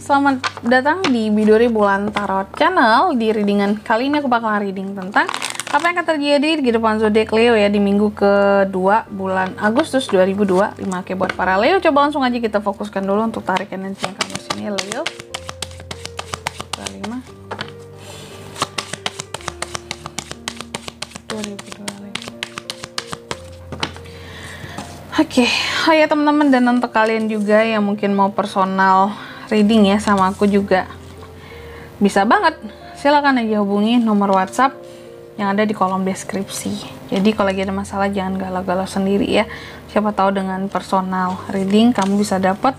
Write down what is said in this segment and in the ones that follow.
selamat datang di Biduri Bulan Tarot Channel. Di readingan kali ini aku bakal reading tentang apa yang akan terjadi di kehidupan zodiak Leo ya di minggu kedua bulan Agustus 2025. Oke, buat para Leo, coba langsung aja kita fokuskan dulu untuk tarik energi yang kamu sini Leo. 5 Oke, oh ya teman-teman, dan untuk kalian juga yang mungkin mau personal reading ya sama aku juga, bisa banget, silahkan aja hubungi nomor WhatsApp yang ada di kolom deskripsi. Jadi kalau lagi ada masalah jangan galau-galau sendiri ya, siapa tahu dengan personal reading kamu bisa dapat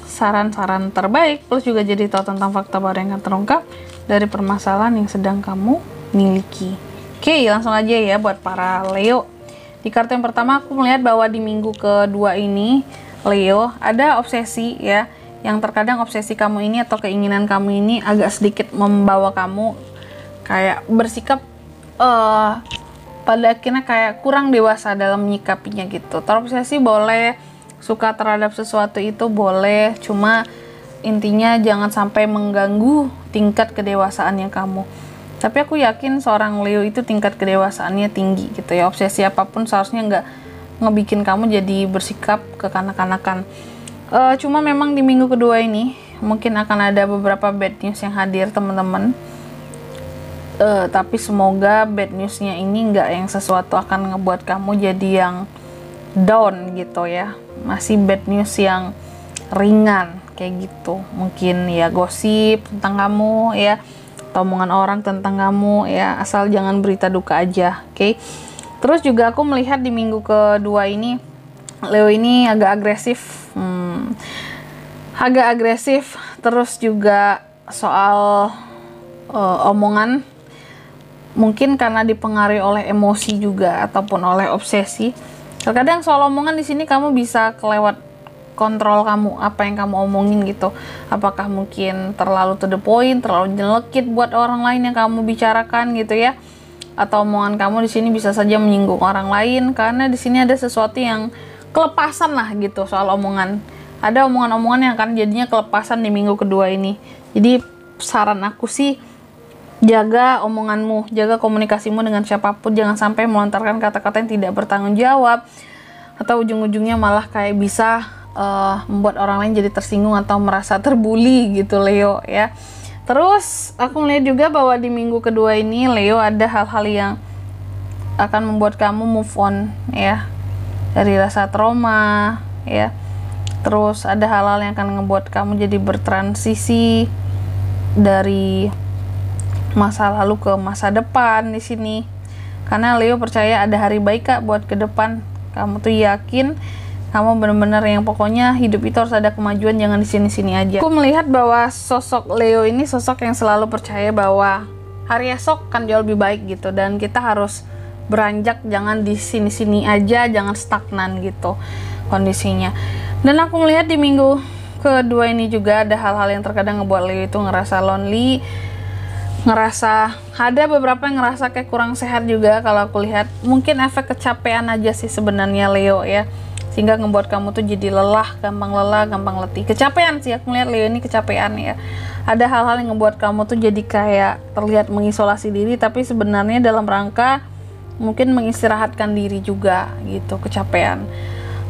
saran-saran terbaik, plus juga jadi tahu tentang fakta baru yang akan terungkap dari permasalahan yang sedang kamu miliki. Oke, langsung aja ya buat para Leo. Di kartu yang pertama aku melihat bahwa di minggu kedua ini Leo ada obsesi ya, yang terkadang obsesi kamu ini atau keinginan kamu ini agak sedikit membawa kamu kayak bersikap pada akhirnya kayak kurang dewasa dalam menyikapinya gitu. Terobsesi boleh, suka terhadap sesuatu itu boleh, cuma intinya jangan sampai mengganggu tingkat kedewasaannya kamu. Tapi aku yakin seorang Leo itu tingkat kedewasaannya tinggi gitu ya. Obsesi apapun seharusnya nggak ngebikin kamu jadi bersikap kekanak-kanakan. Cuma memang di minggu kedua ini mungkin akan ada beberapa bad news yang hadir teman-teman. Tapi semoga bad newsnya ini nggak yang sesuatu akan ngebuat kamu jadi yang down gitu ya. Masih bad news yang ringan kayak gitu. Mungkin ya gosip tentang kamu ya, omongan orang tentang kamu ya, asal jangan berita duka aja. Oke. Terus juga aku melihat di minggu kedua ini Leo ini agak agresif, terus juga soal omongan, mungkin karena dipengaruhi oleh emosi juga ataupun oleh obsesi. Terkadang soal omongan di sini kamu bisa kelewat kontrol kamu, apa yang kamu omongin gitu. Apakah mungkin terlalu to the point, terlalu nyelekit buat orang lain yang kamu bicarakan gitu ya, atau omongan kamu di sini bisa saja menyinggung orang lain karena di sini ada sesuatu yang kelepasan lah gitu soal omongan. Ada omongan-omongan yang akan jadinya kelepasan di minggu kedua ini. Jadi saran aku sih, jaga omonganmu, jaga komunikasimu dengan siapapun, jangan sampai melontarkan kata-kata yang tidak bertanggung jawab atau ujung-ujungnya malah kayak bisa membuat orang lain jadi tersinggung atau merasa terbuli gitu Leo ya. Terus aku melihat juga bahwa di minggu kedua ini Leo ada hal-hal yang akan membuat kamu move on ya dari rasa trauma ya. Terus ada hal-hal yang akan membuat kamu jadi bertransisi dari masa lalu ke masa depan di sini. Karena Leo percaya ada hari baik Kak buat ke depan. Kamu tuh yakin kamu benar-benar yang pokoknya hidup itu harus ada kemajuan, jangan di sini-sini aja. Aku melihat bahwa sosok Leo ini sosok yang selalu percaya bahwa hari esok kan jauh lebih baik gitu, dan kita harus beranjak, jangan di sini-sini aja, jangan stagnan gitu kondisinya. Dan aku melihat di minggu kedua ini juga ada hal-hal yang terkadang ngebuat Leo itu ngerasa lonely, ngerasa ada beberapa yang ngerasa kayak kurang sehat juga. Kalau aku lihat mungkin efek kecapean aja sih sebenarnya Leo ya, sehingga ngebuat kamu tuh jadi lelah, gampang letih. Kecapean sih, aku ngeliat Leo ini kecapean ya. Ada hal-hal yang ngebuat kamu tuh jadi kayak terlihat mengisolasi diri, tapi sebenarnya dalam rangka mungkin mengistirahatkan diri juga gitu, kecapean.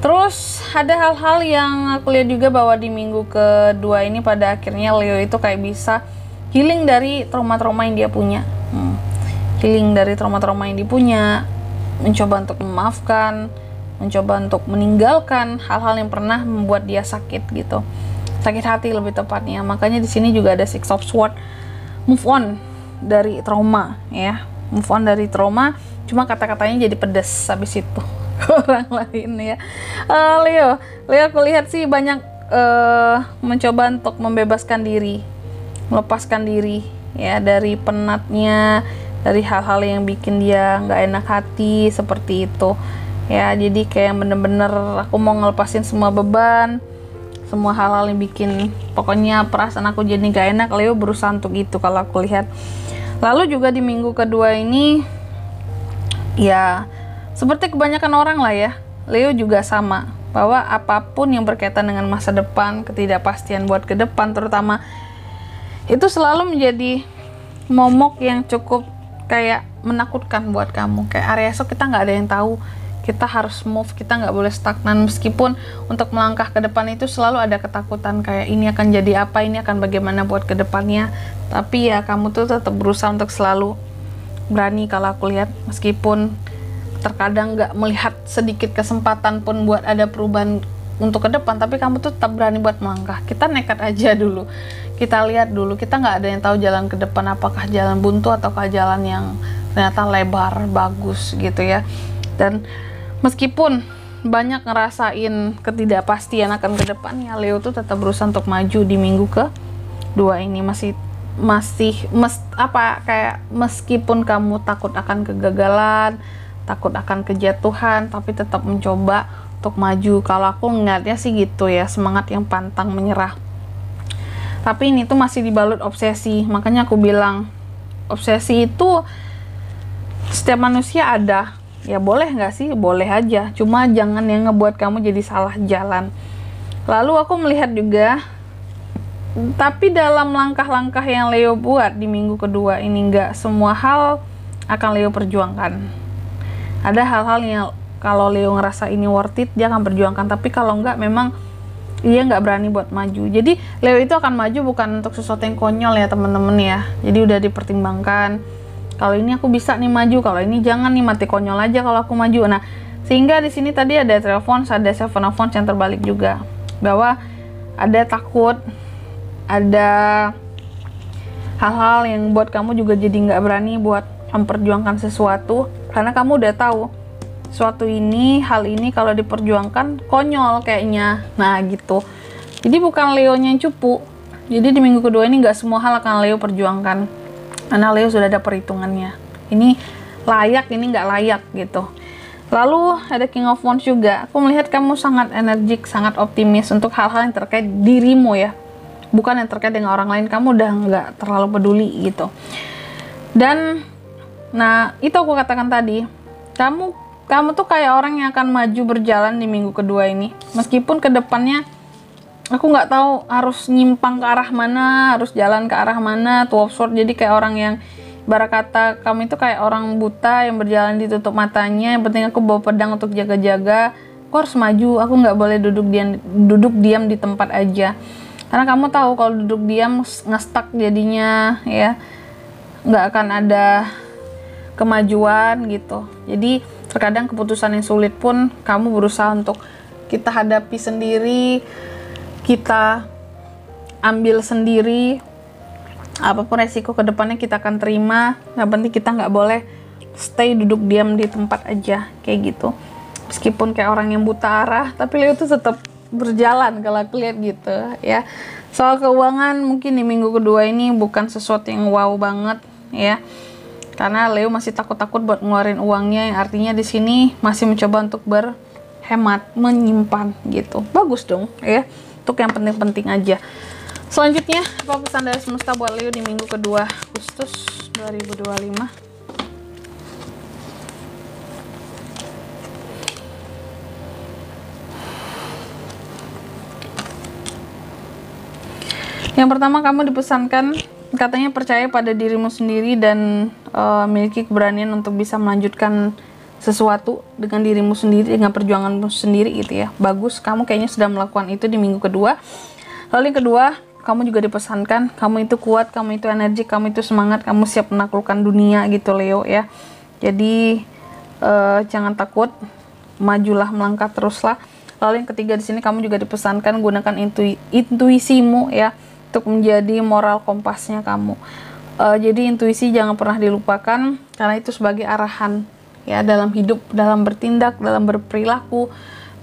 Terus ada hal-hal yang aku lihat juga bahwa di minggu kedua ini pada akhirnya Leo itu kayak bisa healing dari trauma-trauma yang dia punya. Healing dari trauma-trauma yang dia punya, mencoba untuk memaafkan, mencoba untuk meninggalkan hal-hal yang pernah membuat dia sakit gitu, sakit hati lebih tepatnya. Makanya di sini juga ada Six of Swords, move on dari trauma ya, move on dari trauma. Cuma kata-katanya jadi pedes habis itu orang lain ya. Leo aku lihat sih banyak mencoba untuk membebaskan diri, melepaskan diri ya dari penatnya, dari hal-hal yang bikin dia nggak enak hati seperti itu ya. Jadi kayak bener-bener aku mau ngelepasin semua beban, semua hal-hal yang bikin pokoknya perasaan aku jadi gak enak. Leo berusaha untuk itu kalau aku lihat. Lalu juga di minggu kedua ini ya seperti kebanyakan orang lah ya, Leo juga sama bahwa apapun yang berkaitan dengan masa depan, ketidakpastian buat ke depan terutama, itu selalu menjadi momok yang cukup kayak menakutkan buat kamu. Kayak area esok kita nggak ada yang tahu, kita harus move, kita nggak boleh stagnan. Meskipun untuk melangkah ke depan itu selalu ada ketakutan kayak ini akan jadi apa, ini akan bagaimana buat ke depannya. Tapi ya kamu tuh tetap berusaha untuk selalu berani. Kalau aku lihat, meskipun terkadang nggak melihat sedikit kesempatan pun buat ada perubahan untuk ke depan, tapi kamu tuh tetap berani buat melangkah. Kita nekat aja dulu, kita lihat dulu, kita nggak ada yang tahu jalan ke depan apakah jalan buntu ataukah jalan yang ternyata lebar, bagus gitu ya. Dan meskipun banyak ngerasain ketidakpastian akan ke depannya, Leo tuh tetap berusaha untuk maju di minggu kedua ini. Kayak meskipun kamu takut akan kegagalan, takut akan kejatuhan, tapi tetap mencoba untuk maju. Kalau aku ngeliatnya sih gitu ya, semangat yang pantang menyerah. Tapi ini tuh masih dibalut obsesi. Makanya aku bilang, obsesi itu setiap manusia ada. Ya boleh nggak sih? Boleh aja. Cuma jangan yang ngebuat kamu jadi salah jalan. Lalu aku melihat juga, tapi dalam langkah-langkah yang Leo buat di minggu kedua ini, nggak semua hal akan Leo perjuangkan. Ada hal-hal yang kalau Leo ngerasa ini worth it, dia akan perjuangkan. Tapi kalau nggak, memang dia nggak berani buat maju. Jadi Leo itu akan maju bukan untuk sesuatu yang konyol ya temen-temen ya. Jadi udah dipertimbangkan, kalau ini aku bisa nih maju, kalau ini jangan nih, mati konyol aja kalau aku maju. Nah, sehingga di sini tadi ada telepon, ada seven of wands yang terbalik juga, bahwa ada takut, ada hal-hal yang buat kamu juga jadi nggak berani buat memperjuangkan sesuatu, karena kamu udah tahu suatu ini, hal ini kalau diperjuangkan konyol kayaknya. Nah gitu. Jadi bukan Leonya yang cupu. Jadi di minggu kedua ini nggak semua hal akan Leo perjuangkan, karena Leo sudah ada perhitungannya. Ini layak, ini nggak layak gitu. Lalu ada King of Wands juga. Aku melihat kamu sangat energik, sangat optimis untuk hal-hal yang terkait dirimu ya, bukan yang terkait dengan orang lain. Kamu udah nggak terlalu peduli gitu. Dan nah itu aku katakan tadi, kamu tuh kayak orang yang akan maju berjalan di minggu kedua ini. Meskipun kedepannya aku nggak tahu harus nyimpang ke arah mana, harus jalan ke arah mana, Two of Swords. Jadi kayak orang yang ibarat kata kamu itu kayak orang buta yang berjalan ditutup matanya. Yang penting aku bawa pedang untuk jaga-jaga. Aku harus maju, aku nggak boleh duduk diam di tempat aja. Karena kamu tahu kalau duduk diam ngestak jadinya ya, nggak akan ada kemajuan gitu. Jadi terkadang keputusan yang sulit pun kamu berusaha untuk kita hadapi sendiri, kita ambil sendiri. Apapun resiko kedepannya kita akan terima. Yang penting kita nggak boleh stay duduk diam di tempat aja kayak gitu. Meskipun kayak orang yang buta arah, tapi Leo tuh tetap berjalan kalau aku lihat gitu ya. Soal keuangan mungkin di minggu kedua ini bukan sesuatu yang wow banget ya, karena Leo masih takut-takut buat ngeluarin uangnya, yang artinya di sini masih mencoba untuk berhemat, menyimpan gitu. Bagus dong ya, untuk yang penting-penting aja. Selanjutnya, apa pesan dari semesta buat Leo di minggu kedua Agustus 2025? Yang pertama, kamu dipesankan, katanya percaya pada dirimu sendiri dan miliki keberanian untuk bisa melanjutkan sesuatu dengan dirimu sendiri, dengan perjuanganmu sendiri gitu ya. Bagus, kamu kayaknya sudah melakukan itu di minggu kedua. Lalu yang kedua, kamu juga dipesankan, kamu itu kuat, kamu itu energik, kamu itu semangat, kamu siap menaklukkan dunia gitu Leo ya. Jadi jangan takut, majulah, melangkah teruslah. Lalu yang ketiga di sini, kamu juga dipesankan gunakan intuisimu ya, untuk menjadi moral kompasnya kamu. Jadi intuisi jangan pernah dilupakan, karena itu sebagai arahan ya dalam hidup, dalam bertindak, dalam berperilaku,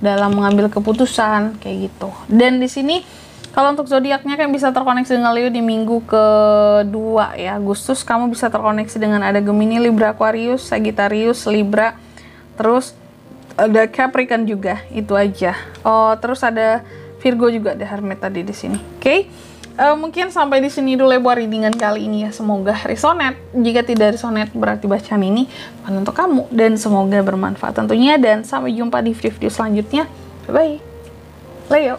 dalam mengambil keputusan kayak gitu. Dan di sini kalau untuk zodiaknya kan bisa terkoneksi dengan Leo di minggu kedua ya Agustus. Kamu bisa terkoneksi dengan ada Gemini, Libra, Aquarius, Sagittarius, Libra, terus ada Capricorn juga, itu aja. Oh, terus ada Virgo juga, ada Hermit tadi di sini. Oke. Mungkin sampai di sini dulu ya buat readingan kali ini ya. Semoga resonate. Jika tidak resonate, berarti bacaan ini bukan untuk kamu, dan semoga bermanfaat tentunya. Dan sampai jumpa di video selanjutnya. Bye. Leo.